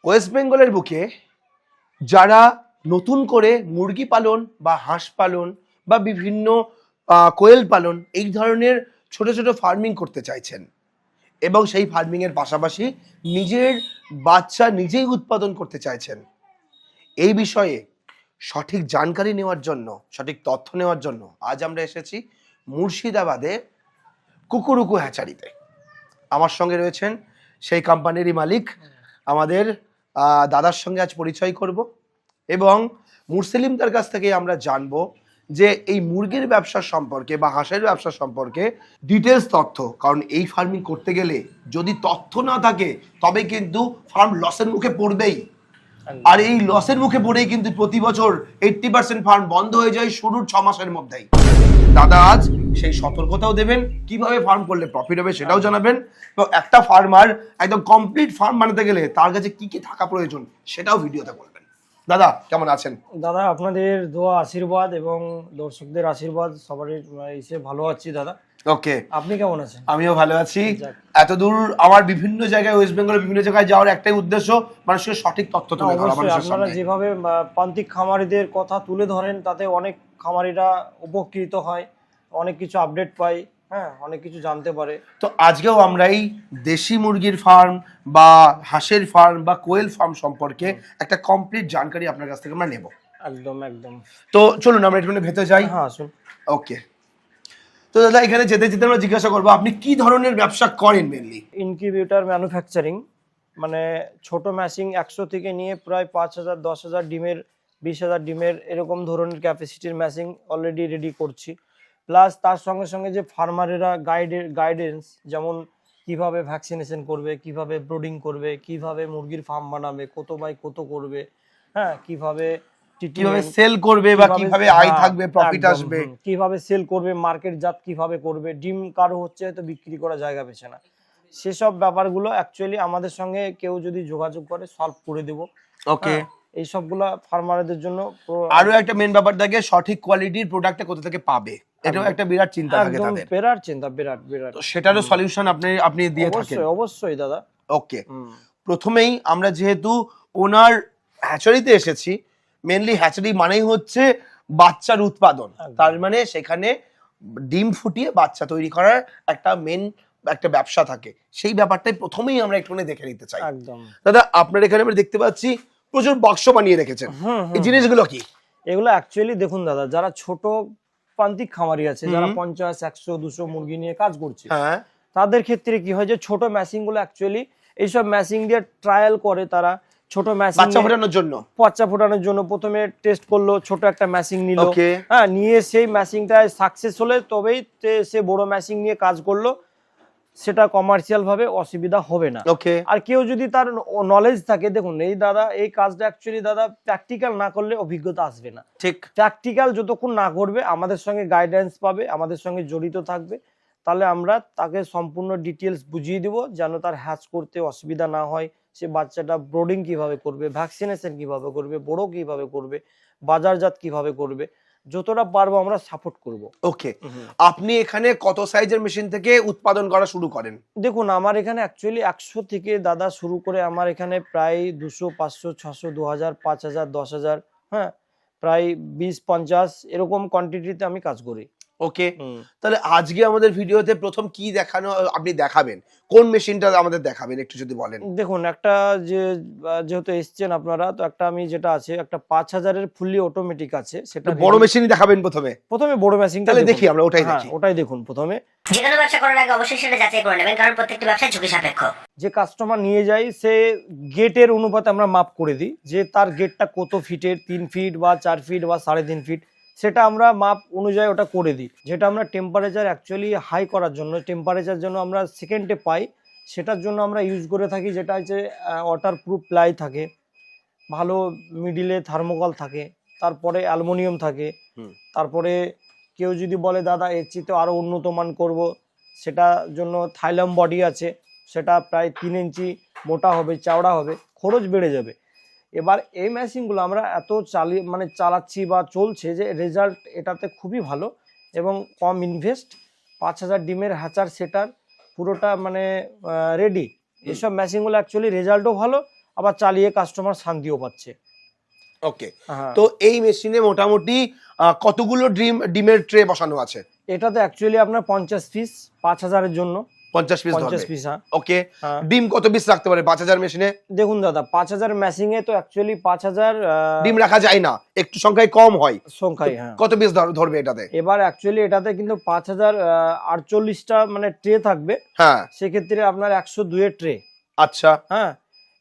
West বেঙ্গলের বুকে যারা নতুন করে মুরগি পালন বা হাঁস পালন বা বিভিন্ন কোয়েল পালন এই ধরনের ছোট ছোট ফার্মিং করতে চাইছেন এবং সেই ফার্মিং এর পাশাপাশি নিজের বাচ্চা নিজেই উৎপাদন করতে চাইছেন, এই বিষয়ে সঠিক জানকারি নেওয়ার জন্য, সঠিক তথ্য নেওয়ার জন্য আজ আমরা এসেছি মুর্শিদাবাদে কুকুরুকু হ্যাচারিতে। আমার সঙ্গে রয়েছেন সেই কোম্পানিরই মালিক, আমাদের দাদার সঙ্গে আজ পরিচয় করব এবং মুরসেলিমদার কাছ থেকে আমরা জানবো যে এই মুরগির ব্যবসা সম্পর্কে বা হাঁসের ব্যবসা সম্পর্কে ডিটেলস তথ্য। কারণ এই ফার্মিং করতে গেলে যদি তথ্য না থাকে তবে কিন্তু ফার্ম লসের মুখে পড়বেই, আর এই লসের মুখে পড়েই কিন্তু প্রতি বছর 80% ফার্ম বন্ধ হয়ে যায় শুরুর 6 মাসের মধ্যেই। দাদা আজ সেই সতর্কতাও দেবেন, কিভাবে ফার্ম করলে প্রফিট হবে সেটাও জানাবেন, তো একটা ফার্মার একদম কমপ্লিট ফার্ম বানাতে গেলে তার কাছে কি কি থাকা প্রয়োজন সেটাও ভিডিওতে বলবেন। দাদা কেমন আছেন? দাদা আপনাদের দোয়া আশীর্বাদ এবং দর্শকদের আশীর্বাদ সবারই এসে ভালো আছি দাদা। ওকে, আপনি কেমন আছেন? আমিও ভালো আছি। এতদূর আমার বিভিন্ন জায়গায়, ওয়েস্ট বেঙ্গলের বিভিন্ন জায়গায় যাওয়ার একটাই উদ্দেশ্য, মানুষের সঠিক তথ্য তুলে ধরা। আপনারা যেভাবে প্রান্তিক খামারিদের কথা তুলে ধরেন তাতে অনেক খামারিরা উপকৃত হয়, অনেক কিছু আপডেট পায়, হ্যাঁ অনেক কিছু জানতে পারে। তো আজকেও আমরা এই দেশি মুরগির ফার্ম বা হাঁসের ফার্ম বা কোয়েল ফার্ম সম্পর্কে একটা কমপ্লিট জানকারি আপনার কাছ থেকে আমরা নেব। একদম একদম। তো চলুন আমরা একটু ভেতরে যাই। হ্যাঁ আসুন। ওকে, তো দাদা এখানে যেতে যেতে আমরা জিজ্ঞাসা করবো আপনি কি ধরনের ব্যবসা করেন মেনলি? ইনকিউবেটর ম্যানুফ্যাকচারিং, মানে ছোট ম্যাশিং 100 থেকে নিয়ে প্রায় 5000 10,000 ডিমের 20,000 ডিমের এরকম ধরনের ক্যাপাসিটির ম্যাশিং অলরেডি রেডি করছি। প্লাস তার সঙ্গে সঙ্গে যে ফার্মারেরা গাইডেন্স, যেমন কিভাবে ভ্যাকসিনেশন করবে, কিভাবে ব্রোডিং করবে, কিভাবে মুরগির ফার্ম বানাবে, কত বাই কত করবে, হ্যাঁ কিভাবে সেল করবে বা কিভাবে আয় থাকবে, প্রফিট আসবে, কিভাবে সেল করবে, মার্কেট জাত কিভাবে করবে, ডিম কারো হচ্ছে তো বিক্রি করা জায়গা পেছে না, সেসব ব্যাপারগুলো অ্যাকচুয়ালি আমাদের সঙ্গে কেউ যদি যোগাযোগ করে সলভ করে দেব। ওকে, এই সবগুলা ফার্মারদের জন্য। আরো একটা মেন ব্যাপার থাকে সঠিক কোয়ালিটির প্রোডাক্টটা কোথা থেকে পাবে, এটাও একটা বিরাট চিন্তা থাকে তাদের। বিরাট চিন্তা, বিরাট বিরাট। তো সেটারও সলিউশন আপনি দিয়ে থাকেন? অবশ্যই অবশ্যই দাদা। ওকে, প্রথমেই আমরা যেহেতু ওনার হ্যাচারিতে এসেছি, মেনলি হ্যাচারি মানেই হচ্ছে বাচ্চার উৎপাদন, তার মানে সেখানে ডিম ফুটিয়ে বাচ্চা তৈরি করার একটা মেন একটা ব্যবসা থাকে, সেই ব্যাপারটাই প্রথমেই আমরা একটুখানি দেখে নিতে চাই। একদম দাদা আপনার এখানে আমরা দেখতে পাচ্ছি প্রচুর বাক্স বানিয়ে রেখেছেন, এই জিনিসগুলো কি? এগুলো অ্যাকচুয়ালি দেখুন দাদা, যারা ছোট প্রান্তিক খামারি আছে, যারা 50 100 200 মুরগি নিয়ে কাজ করছে, হ্যাঁ তাদের ক্ষেত্রে কি হয় যে ছোট ম্যাশিং গুলো অ্যাকচুয়ালি এইসব ম্যাশিং দিয়ে ট্রায়াল করে, তারা ছোট ম্যাশিং বাচ্চা ফোটানোর জন্য, বাচ্চা ফোটানোর জন্য প্রথমে টেস্ট করলো, ছোট একটা ম্যাশিং নিল, হ্যাঁ নিয়ে সেই ম্যাশিংটায় সাকসেস হলে তবেই সে বড় ম্যাশিং নিয়ে কাজ করলো, সেটা কমার্শিয়াল ভাবে অসুবিধা হবে না। আর কেউ যদি তার নলেজ থাকে, দেখুন এই দাদা এই কাজটা অ্যাকচুয়ালি দাদা প্র্যাকটিক্যাল না করলে অভিজ্ঞতা আসবে না। ঠিক, প্র্যাকটিক্যাল যতক্ষণ না করবে, আমাদের সঙ্গে গাইডেন্স পাবে, আমাদের সঙ্গে জড়িত থাকবে, তাহলে আমরা তাকে সম্পূর্ণ ডিটেলস বুঝিয়ে দিব, যেন তার হ্যাচ করতে অসুবিধা না হয়, সে বাচ্চাটা ব্রোডিং কিভাবে করবে, ভ্যাকসিনেশন কিভাবে করবে, বড় কিভাবে করবে, বাজারজাত কিভাবে করবে, যতটা পারবো আমরা সাপোর্ট করব। ওকে, আপনি এখানে কত সাইজের মেশিন থেকে উৎপাদন করা শুরু করেন? দেখুন আমার এখানে অ্যাকচুয়ালি 100 থেকে দাদা শুরু করে আমার এখানে প্রায় 200 500 600 2000 5000 10000, হ্যাঁ প্রায় 20-50 এরকম কোয়ান্টিটিতে আমি কাজ করি। ওকে, তাহলে আজকে আমাদের ভিডিওতে প্রথম কি দেখানো আপনি দেখাবেন, কোন মেশিনটা আমাদের দেখাবেন একটু যদি বলেন? দেখুন একটা যেহেতু এসছেন আপনারা, তো একটা আমি যেটা আছে একটা 5000 এর ফুললি অটোমেটিক আছে, সেটা বড় মেশিনই দেখাবেন প্রথমে বড় মেশিনটা দেখি আমরা, ওটাই দেখি। ওটাই দেখুন প্রথমে। যে কোনো ব্যবসা করার আগে অবশ্যই সেটা যাচাই করে নেবেন, কারণ প্রত্যেকটা ব্যবসা ঝুঁকি সাপেক্ষ। যে কাস্টমার নিয়ে যায় সে গেটের অনুপাতে আমরা মাপ করে দিই, যে তার গেটটা কত ফিটের, 3 ফিট বা 4 ফিট বা 3.5 ফিট, সেটা আমরা মাপ অনুযায়ী ওটা করে দিই। যেটা আমরা টেম্পারেচার অ্যাকচুয়ালি হাই করার জন্য, টেম্পারেচার জন্য আমরা সেকেন্ডে পাই, সেটার জন্য আমরা ইউজ করে থাকি যেটা হচ্ছে ওয়াটারপ্রুফ প্লাই থাকে, ভালো মিডিলে থার্মোকল থাকে, তারপরে অ্যালুমিনিয়াম থাকে, তারপরে কেউ যদি বলে দাদা এর চেয়ে আরও উন্নত মান করবো, সেটার জন্য থাইলাম বডি আছে, সেটা প্রায় 3 ইঞ্চি মোটা হবে, চওড়া হবে, খরচ বেড়ে যাবে। এবার এই মেশিনগুলো আমরা এত চালাচ্ছি বা চলছে যে রেজাল্ট এটাতে খুবই ভালো এবং কম ইনভেস্ট, 5000 ডিমের হ্যাচার সেটার পুরোটা রেডি। এসব মেশিনগুলো অ্যাকচুয়ালি রেজাল্টও ভালো, আবার চালিয়ে কাস্টমার শান্তিও পাচ্ছে। ওকে, হ্যাঁ, তো এই মেশিনে মোটামুটি কতগুলো ডিমের ট্রে বসানো আছে? এটাতে অ্যাকচুয়ালি আপনার 50 পিস 5000-এর জন্য 50 পিস 50 ধরবে। পিস। হ্যাঁ ওকে, হ্যাঁ। ডিম কত পিস রাখতে পারে 5000 মেশিনে? দেখুন দাদা 5000 ম্যাসিং এ তো অ্যাকচুয়ালি 5000 ডিম রাখা যায় না, একটু সংখ্যায় কম হয়। সংখ্যায়। হ্যাঁ, কত পিস ধরবে এটাতে? এবার অ্যাকচুয়ালি এটাতে কিন্তু 5048টা মানে ট্রে থাকবে। হ্যাঁ, সেক্ষেত্রে আপনার 102 এর ট্রে। আচ্ছা, হ্যাঁ,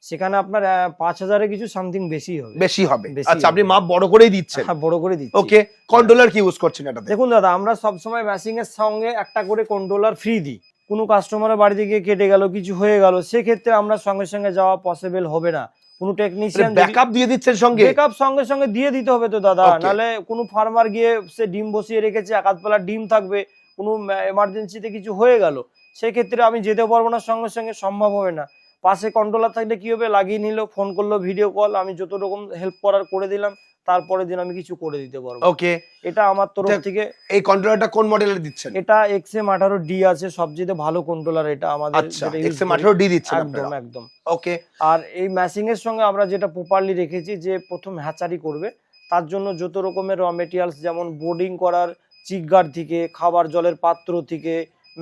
সেখানে আপনার 5000 এ কিছু সামথিং বেশি হবে। বেশি হবে। বেশি আচ্ছা, আপনি হবে। মাপ বড় করেই দিচ্ছেন। হ্যাঁ, বড় করে দিচ্ছি। ওকে, কন্ট্রোলার কি ইউজ করছেন এটাতে? দেখুন দাদা আমরা সবসময় ম্যাসিং এর সঙ্গে একটা করে কন্ট্রোলার ফ্রি দিই। কোনো কাস্টমারের বাড়িতে গিয়ে কেটে গেল, কিছু হয়ে গেল, সেক্ষেত্রে আমরা সঙ্গে সঙ্গে যাওয়া পসিবল হবে না। কোনো টেকনিশিয়ান ব্যাকআপ দিয়ে দিচ্ছেন সঙ্গে? ব্যাকআপ সঙ্গে সঙ্গে দিয়ে দিতে হবে তো দাদা, Okay. নালে কোনো ফার্মার গিয়ে সে ডিম বসিয়ে রেখেছে, একাধবেলা ডিম থাকবে, কোনো এমার্জেন্সিতে কিছু হয়ে গেল, সেক্ষেত্রে আমি যেতে পারবো না, সঙ্গে সঙ্গে সম্ভব হবে না। পাশে কন্ট্রোলার থাকলে কি হবে, লাগিয়ে নিল, ফোন করলো, ভিডিও কল, আমি যত রকম হেল্প করার করে দিলাম, তারপরের দিন আমি কিছু করে দিতে পারবো। ওকে, এটা আমার তরফ থেকে। এই কন্ট্রোলারটা কোন মডেলের দিচ্ছেন? এটা XM18D আছে, সবচেয়ে ভালো কন্ট্রোলার এটা আমাদের। আচ্ছা, যেটা use করি। XM18D দিচ্ছেন একদম আপনারা? একদম। ওকে, আর এই ম্যাসিং এর সঙ্গে আমরা যেটা প্রপারলি রেখেছি, যে প্রথম হ্যাচারি করবে তার জন্য যত রকমের র মেটেরিয়ালস, যেমন বোর্ডিং করার চিকগার থেকে, খাবার জলের পাত্র থেকে,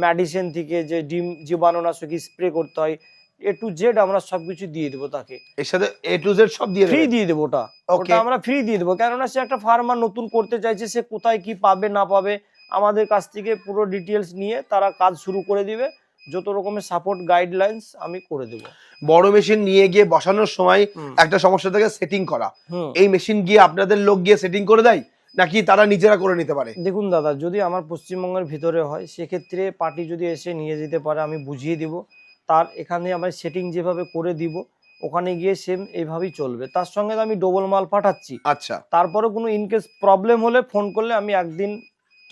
মেডিসিন থেকে, যে ডিম জীবাণুনাশক স্প্রে করতে হয়, A to Z আমরা সবকিছু দিয়ে দেবো তাকে। এর সাথে A to Z সব দিয়ে ফ্রি দেবেন? দিয়ে দেবো ওটা। Okay. ওটা আমরা ফ্রি দিয়ে দেবো, কেননা সে একটা ফার্মার নতুন করতে চাইছে, সে কোথায় কি পাবে না পাবে, আমাদের কাছ থেকে পুরো ডিটেলস নিয়ে তারা কাজ শুরু করে দিবে। যত রকমের সাপোর্ট গাইডলাইন্স আমি করে দেবো। বড় মেশিন নিয়ে গিয়ে বসানোর সময় হুম। একটা সমস্যা থাকে সেটিং করা। হুম। এই মেশিন গিয়ে আপনাদের লোক গিয়ে সেটিং করে দেয় নাকি তারা নিজেরা করে নিতে পারে? দেখুন দাদা, যদি আমার পশ্চিমবঙ্গের ভিতরে হয়, সেক্ষেত্রে পার্টি যদি এসে নিয়ে যেতে পারে, আমি বুঝিয়ে দিব, তার এখানে আমার সেটিং যেভাবে করে দিব, ওখানে গিয়ে সেম এইভাবেই চলবে। তার সঙ্গে তো আমি ডবল মাল পাঠাচ্ছি। আচ্ছা, তারপরে কোনো ইনকেস প্রবলেম হলে ফোন করলে আমি একদিন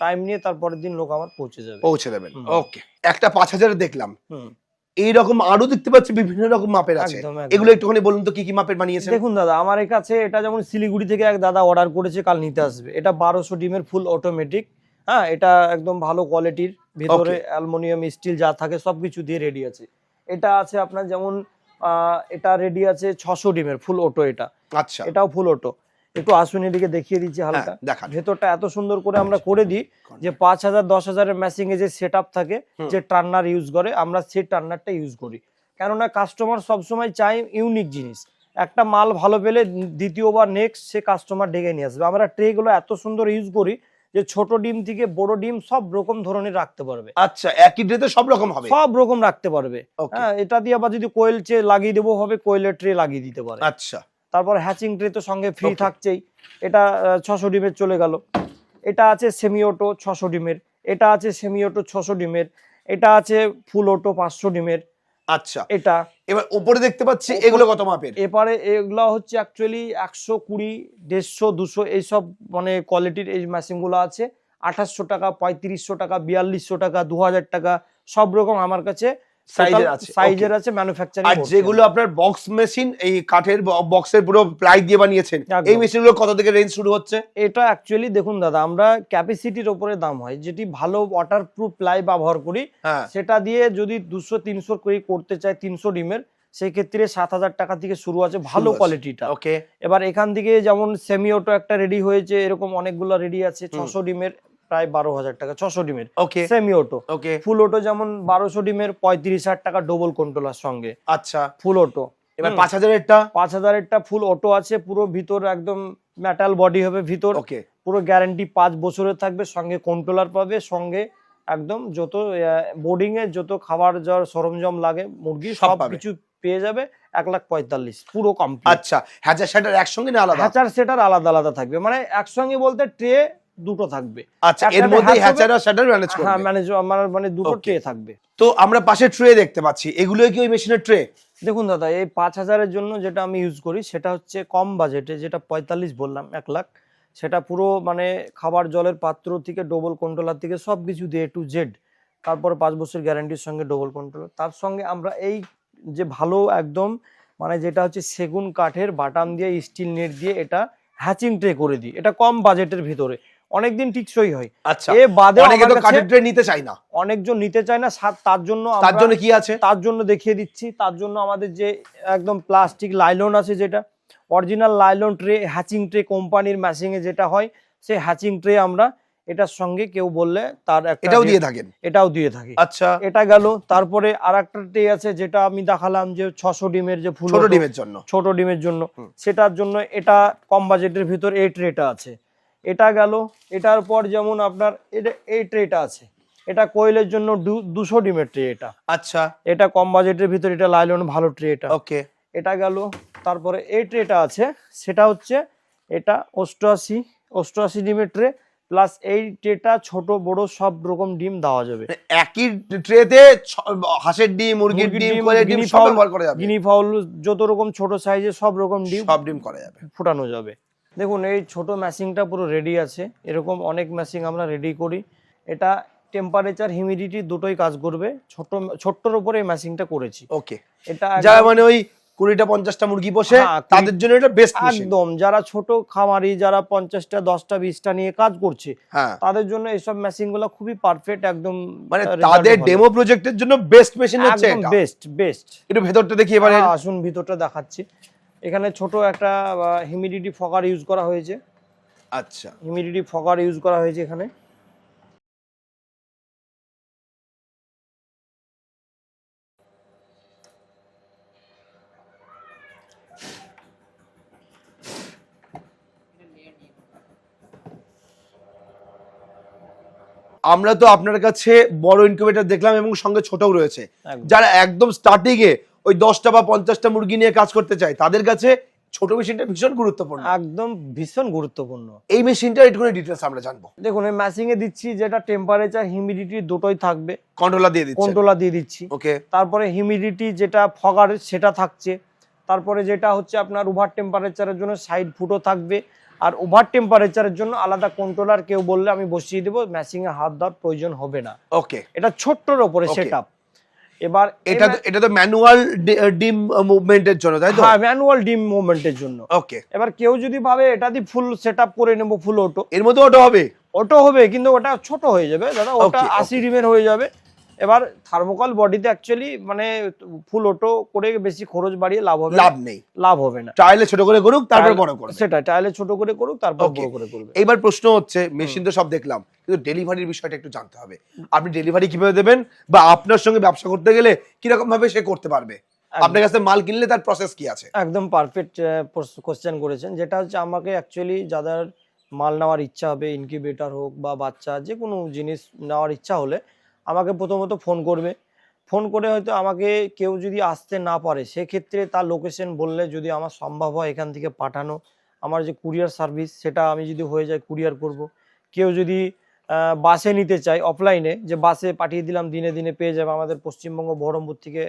টাইম নিয়ে তারপরের দিন লোক আমার পৌঁছে যাবে। পৌঁছে দেবেন। হুম। ওকে, একটা 5000 দেখলাম, হুম, এইরকম আরো দেখতে পাচ্ছি বিভিন্ন রকম মাপের আছে। একদম, একদম। এগুলো একটুখানি বলুন তো কি কি মাপের বানিয়েছেন? দেখুন দাদা, আমার কাছে এটা যেমন শিলিগুড়ি থেকে এক দাদা অর্ডার করেছে, কাল নিতে আসবে। এটা 1200 ডিমের ফুল অটোমেটিক। হ্যাঁ, এটা একদম ভালো কোয়ালিটির, ভিতরে Okay. অ্যালুমিনিয়াম স্টিল যা থাকে সবকিছু দিয়ে রেডি আছে। এটা আছে আপনার যেমন এটা রেডি আছে 600 ডিমের ফুল অটো। আচ্ছা, এটাও ফুল অটো। একটু আসুন এদিকে দেখিয়ে দিচ্ছি হালকা। হ্যাঁ, দেখান। ভেতরটা এত সুন্দর করে আমরা করে দিই যে 5000 10,000 এর ম্যাচিং এ যে সেটআপ থাকে, হুম। যে টার্নার ইউজ করে, আমরা সেই টার্নারটা ইউজ করি। কেননা কাস্টমার সবসময় চাই ইউনিক জিনিস। একটা মাল ভালো পেলে দ্বিতীয়বার নেক্সট সে কাস্টমার ডেকে নিয়ে আসবে। আমরা ট্রে গুলো এত সুন্দর ইউজ করি যে ছোট ডিম থেকে বড় ডিম সব রকম ধরনের রাখতে পারবে। আচ্ছা, একই ড্রেতে সব রকম হবে? সব রকম রাখতে পারবে। Okay. হ্যাঁ, এটা দিয়ে আবার যদি কোয়েল ট্রে লাগিয়ে দেবো হবে, কোয়েলের ট্রে লাগিয়ে দিতে পারে। আচ্ছা, তারপর হ্যাচিং ট্রে তো সঙ্গে ফ্রি Okay. থাকছেই। এটা 600 ডিমের চলে গেল। এটা আছে সেমি অটো 600 ডিমের। এটা আছে সেমি অটো 600 ডিমের। এটা আছে ফুল অটো 500 ডিমের। আচ্ছা, এটা এবার উপরে দেখতে পাচ্ছি এগুলো কত মাপের? এবারে এগুলা হচ্ছে অ্যাকচুয়ালি 120 150 200 এইসব মানে কোয়ালিটির এই মেশিন গুলো আছে। 2800 টাকা, 3500 টাকা, 4200 টাকা, 2000 টাকা, সব রকম আমার কাছে সাইজের আছে। সাইজের আছে, ম্যানুফ্যাকচারিং। আর যেগুলো আপনার বক্স মেশিন, এই কাঠের বক্সের পুরো প্লাই দিয়ে বানিয়েছেন, একদম। এই মেশিনগুলো কত থেকে রেঞ্জ শুরু হচ্ছে? এটা অ্যাকচুয়ালি দেখুন দাদা, আমরা ক্যাপাসিটির উপরে দাম হয়, যেটি ভালো ওয়াটারপ্রুফ প্লাই ব্যবহার করি, হ্যাঁ, সেটা দিয়ে যদি 200-300 করে করতে চাই 300 ডিমের, সেই ক্ষেত্রে 7000 টাকা থেকে শুরু আছে ভালো কোয়ালিটিটা। ওকে, এবার এখান থেকে যেমন সেমি অটো একটা রেডি হয়েছে, এরকম অনেকগুলো রেডি আছে 600 ডিমের, প্রায় 12,000 টাকা 600 ডিমের ওকে, সেমি অটো। ওকে, ফুল অটো যেমন 1200 ডিমের 35,000 টাকা ডবল কন্ট্রোলার সঙ্গে আচ্ছা। ফুল অটো। এবার 5000 এরটা? 5000 এরটা ফুল অটো আছে, পুরো ভিতর একদম মেটাল বডি হবে ভিতর, ওকে, পুরো গ্যারান্টি 5 বছরের থাকবে, সঙ্গে কন্ট্রোলার পাবে, সঙ্গে একদম যত বোর্ডিং এর যত খাবার যাওয়ার সরঞ্জাম লাগে মুরগি সব সব পাবে। কিছু পেয়ে যাবে। 1,45,000 পুরো কমপ্লিট। আচ্ছা, হ্যাচার শাটার একসঙ্গে না আলাদা? হ্যাচার সেটার আলাদা আলাদা থাকবে, মানে একসঙ্গে বলতে ট্রে দুটো থাকবে। আচ্ছা, এর একটাতে মধ্যেই hatch হবে। হ্যাচার আর শাটার ম্যানেজ হ্যাঁ, করবে? ম্যানেজ মানে দুটো Okay. ট্রে থাকবে। তো আমরা পাশে ট্রে দেখতে পাচ্ছি, এগুলো কি ওই মেশিনের ট্রে? দেখুন দাদা, এই 5000 এর জন্য যেটা আমি ইউজ করি সেটা হচ্ছে কম বাজেটে, যেটা 45 বললাম 1 লাখ, সেটা পুরো মানে খাবার জলের পাত্র থেকে ডবল কন্ট্রোলার থেকে সবকিছু দিয়ে A to Z, তারপরে 5 বছর গ্যারান্টির সঙ্গে ডবল কন্ট্রোলার। তার সঙ্গে আমরা এই যে ভালো একদম মানে যেটা হচ্ছে সেগুন কাঠের বাটাম দিয়ে স্টিল নেট দিয়ে এটা হ্যাচিং ট্রে করে দিই। এটা কম বাজেটের ভিতরে, অনেকদিন টিকসই হয়। আচ্ছা, এ বাদে অনেকে তো কাঠের ট্রে নিতে চায় না, অনেকজন নিতে চায় না, তার জন্য তার জন্য কি আছে? তার জন্য দেখিয়ে দিচ্ছি। তার জন্য আমাদের যে একদম প্লাস্টিক লাইলন আছে, যেটা original nylon tray, hatching tray কোম্পানির ম্যাচিং এ যেটা হয়, সেই হ্যাচিং ট্রে আমরা এটার সঙ্গে কেউ বললে তার একটা এটাও দিয়ে থাকেন? এটাও দিয়ে থাকি। আচ্ছা, এটা গেল। তারপরে আরেকটা ট্রে আছে যেটা আমি দেখালাম, যে 600 ডিমের যে ফুল, ছোট ডিমের জন্য, ছোট ডিমের জন্য, সেটার জন্য এটা কম বাজেটের ভিতর এই ট্রেটা আছে। এটা গেল। এটার পর যেমন আপনার এই ট্রেটা আছে, এটা কোয়েলের জন্য 200 ডিমের ট্রে। এটা আচ্ছা, এটা কম বাজেটের ভিতর, এটা লাইলন ভালো ট্রে এটা। ওকে, এটা গেল। তারপরে এই ট্রেটা আছে, সেটা হচ্ছে এটা 88 ডিমের ট্রে, প্লাস এই ট্রেটা ছোট বড় সব রকম ডিম দেওয়া যাবে। একই ট্রেতে হাঁসের ডিম, মুরগির ডিম, কোয়েলের ডিম সব ব্যবহার করা যাবে। গিনি ফাউল যত রকম ছোট সাইজের সব রকম ডিম, সব ডিম করা যাবে, ফোটানো যাবে। দেখুন এই ছোট ম্যাচিংটা পুরো রেডি আছে। এরকম অনেক ম্যাচিং আমরা রেডি করি। এটা টেম্পারেচার হিউমিডিটি দুটোই কাজ করবে। ছোট্টর উপরে এই ম্যাচিংটা করেছি। ওকে, এটা যারা মানে ওই 20টা 50টা মুরগি বসে, হ্যাঁ, তাদের জন্য এটা বেস্ট মেশিন। একদম, যারা ছোট খামারি, যারা 50টা 10টা 20টা নিয়ে কাজ করছে, হ্যাঁ, তাদের জন্য এইসব মেশিন গুলো খুবই পারফেক্ট, একদম মানে result তাদের ভালো। ডেমো প্রজেক্টের জন্য বেস্ট মেশিন হচ্ছে একদম এটা। বেস্ট। একটু ভেতরটা দেখি এবারে। আসুন ভিতরটা দেখাচ্ছি। এখানে ছোট একটা হিউমিডিটি ফগার ইউজ করা হয়েছে। আচ্ছা, হিউমিডিটি ফগার ইউজ করা হয়েছে এখানে। আমরা তো আপনার কাছে বড় ইনকিউবেটর দেখলাম এবং সঙ্গে ছোটও রয়েছে। একদম। যারা একদম স্টার্টিং এ ওই 10টা বা 50টা মুরগি নিয়ে কাজ করতে চায়, তাদের কাছে ছোট মেশিনটা ভীষণ গুরুত্বপূর্ণ। একদম ভীষণ গুরুত্বপূর্ণ। এই মেশিনটার একটু ডিটেইলস আমরা জানবো। দেখুন এই ম্যাচিং এ দিচ্ছি, যেটা টেম্পারেচার হিউমিডিটি দুটোই থাকবে, কন্ট্রোলার দিয়ে দিচ্ছেন? কন্ট্রোলার দিয়ে দিচ্ছি। ওকে, তারপরে হিউমিডিটি যেটা ফগার সেটা থাকছে। তারপরে যেটা হচ্ছে আপনার ওভার টেম্পারেচারের জন্য সাইড ফুটও থাকবে, আর ওভার টেম্পারেচারের জন্য আলাদা কন্ট্রোলার কেউ বললে আমি বসিয়ে দেবো, ম্যাচিং এ হাত দেওয়ার প্রয়োজন হবে না। ওকে, এটা ছোট্টর উপরে Okay. সেটআপ। এবার এটা তো ম্যানুয়াল ডিম মুভমেন্টের জন্য, তাই তো? হ্যাঁ, ম্যানুয়াল ডিম মুভমেন্টের জন্য। ওকে, এবার কেউ যদি ভাবে এটা দিয়ে ফুল সেটআপ করে নেব, ফুল অটো, এর মধ্যে ওটা হবে? অটো হবে, কিন্তু ওটা ছোট হয়ে যাবে দাদা, ওটা Okay, 80 ডিমের হয়ে যাবে। এবার থার্মোকল বডিতে অ্যাকচুয়ালি মানে ফুল অটো করে বেশি খরচ বাড়িয়ে লাভ হবে লাভ নেই, লাভ হবে না। ট্রায়ালে ছোট করে করুক, তারপর বড় করবে। সেটা টাইলে ছোট করে করুক, তারপর Okay. বড় করে করবে। এইবার প্রশ্ন হচ্ছে, মেশিন তো সব দেখলাম, কিন্তু ডেলিভারির বিষয়টা একটু জানতে হবে। আপনি ডেলিভারি কিভাবে দেবেন, বা আপনার সঙ্গে ব্যবসা করতে গেলে কিরকম ভাবে সে করতে পারবে? আপনার কাছে মাল কিনলে তার প্রসেস কি আছে? একদম পারফেক্ট কোশ্চেন করেছেন। যেটা হচ্ছে আমাকে অ্যাকচুয়ালি যাদের মাল নেওয়ার ইচ্ছা হবে, ইনকিউবেটর হোক বা বাচ্চা যে কোনো জিনিস নেওয়ার ইচ্ছা হলে আমাকে প্রথমত ফোন করবে। ফোন করে হয়তো আমাকে কেউ যদি আসতে না পারে, সেক্ষেত্রে তার লোকেশন বললে যদি আমার সম্ভব হয় এখান থেকে পাঠানো, আমার যে কুরিয়ার সার্ভিস সেটা আমি যদি হয়ে যায় কুরিয়ার করব। কেউ যদি বাসে নিতে চায়, অফলাইনে যে বাসে পাঠিয়ে দিলাম, দিনে দিনে পেয়ে যাবে। আমাদের পশ্চিমবঙ্গ বহরমপুর থেকে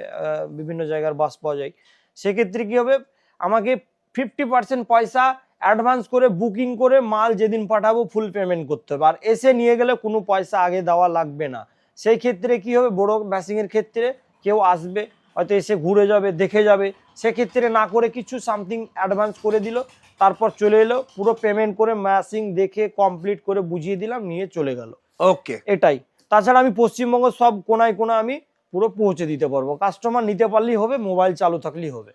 বিভিন্ন জায়গার বাস পাওয়া যায়। সেক্ষেত্রে কি হবে, আমাকে 50% পয়সা অ্যাডভান্স করে বুকিং করে মাল যেদিন পাঠাবো ফুল পেমেন্ট করতে হবে, আর এসে নিয়ে গেলে কোনো পয়সা আগে দেওয়া লাগবে না। সেই ক্ষেত্রে কি হবে, বড় ম্যাচিং এর ক্ষেত্রে কেউ আসবে, হয়তো এসে ঘুরে যাবে, দেখে যাবে, সেক্ষেত্রে না করে কিছু সামথিং অ্যাডভান্স করে দিল, তারপর চলে এলো, পুরো পেমেন্ট করে ম্যাচিং দেখে কমপ্লিট করে বুঝিয়ে দিলাম, নিয়ে চলে গেল। ওকে, এটাই। তাছাড়া আমি পশ্চিমবঙ্গ সব কোনায় কোনায় আমি পুরো পৌঁছে দিতে পারবো। কাস্টমার নিতে পারলেই হবে, মোবাইল চালু থাকলেই হবে।